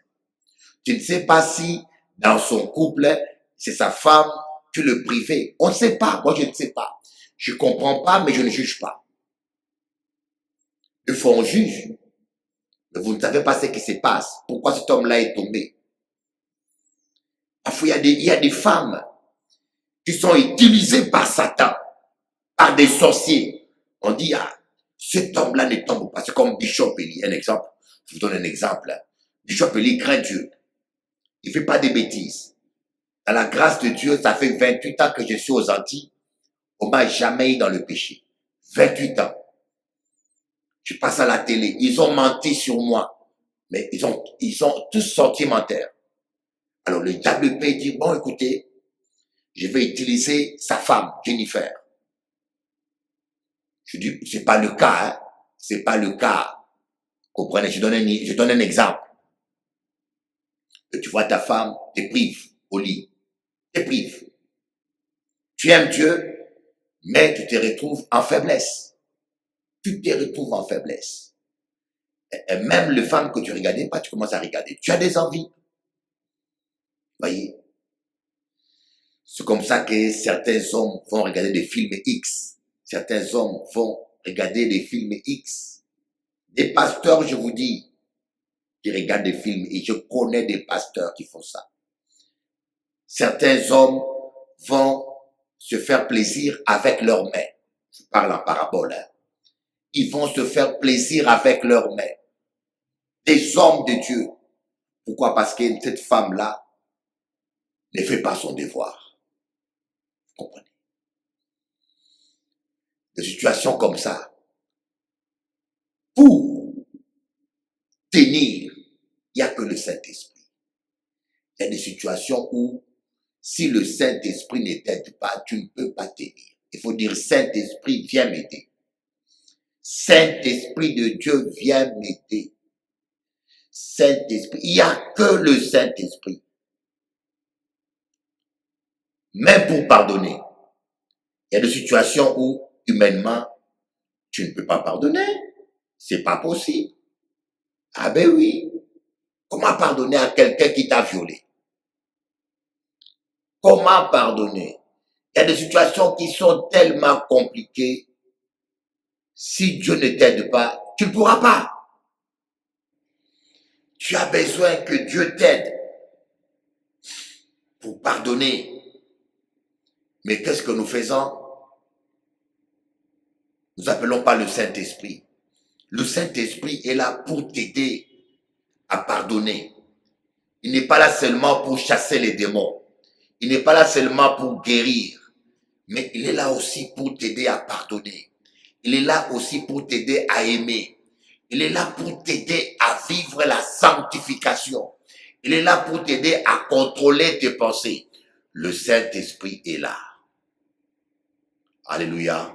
tu ne sais pas si dans son couple, c'est sa femme, tu le privais. On ne sait pas. Moi, je ne sais pas. Je ne comprends pas, mais je ne juge pas. Il faut un juge. Mais vous ne savez pas ce qui se passe. Pourquoi cet homme-là est tombé? Parfois, il y a des femmes qui sont utilisées par Satan, par des sorciers. On dit, ah, cet homme-là ne tombe pas. C'est comme Bishop Eli, un exemple. Je vous donne un exemple. Bishop Eli craint Dieu. Il ne fait pas des bêtises. Dans la grâce de Dieu, ça fait 28 ans que je suis aux Antilles. On m'a jamais eu dans le péché. 28 ans. Je passe à la télé. Ils ont menti sur moi. Mais ils sont tous sortis menteurs. Alors le diable peut dire, bon écoutez, je vais utiliser sa femme, Jennifer. Je dis, c'est pas le cas, hein. C'est pas le cas. Comprenez, je donne un exemple. Et tu vois ta femme, te prive au lit. Te prive. Tu aimes Dieu, mais tu te retrouves en faiblesse. Tu te retrouves en faiblesse. Et même les femmes que tu regardais pas, tu commences à regarder. Tu as des envies. Voyez. C'est comme ça que certains hommes vont regarder des films X. Certains hommes vont regarder des films X. Des pasteurs, je vous dis, qui regardent des films et je connais des pasteurs qui font ça. Certains hommes vont se faire plaisir avec leurs mains. Je parle en parabole. Hein. Ils vont se faire plaisir avec leurs mains. Des hommes de Dieu. Pourquoi? Parce que cette femme-là ne fait pas son devoir. Vous comprenez? Des situations comme ça. Pour tenir, il n'y a que le Saint-Esprit. Il y a des situations où, si le Saint-Esprit ne t'aide pas, tu ne peux pas tenir. Il faut dire, Saint-Esprit, viens m'aider. Saint-Esprit de Dieu, viens m'aider. Saint-Esprit, il n'y a que le Saint-Esprit. Même pour pardonner. Il y a des situations où, humainement, tu ne peux pas pardonner. C'est pas possible. Ah ben oui. Comment pardonner à quelqu'un qui t'a violé? Comment pardonner? Il y a des situations qui sont tellement compliquées. Si Dieu ne t'aide pas, tu ne pourras pas. Tu as besoin que Dieu t'aide pour pardonner. Mais qu'est-ce que nous faisons? Nous n'appelons pas le Saint-Esprit. Le Saint-Esprit est là pour t'aider à pardonner. Il n'est pas là seulement pour chasser les démons. Il n'est pas là seulement pour guérir. Mais il est là aussi pour t'aider à pardonner. Il est là aussi pour t'aider à aimer. Il est là pour t'aider à vivre la sanctification. Il est là pour t'aider à contrôler tes pensées. Le Saint-Esprit est là. Alléluia.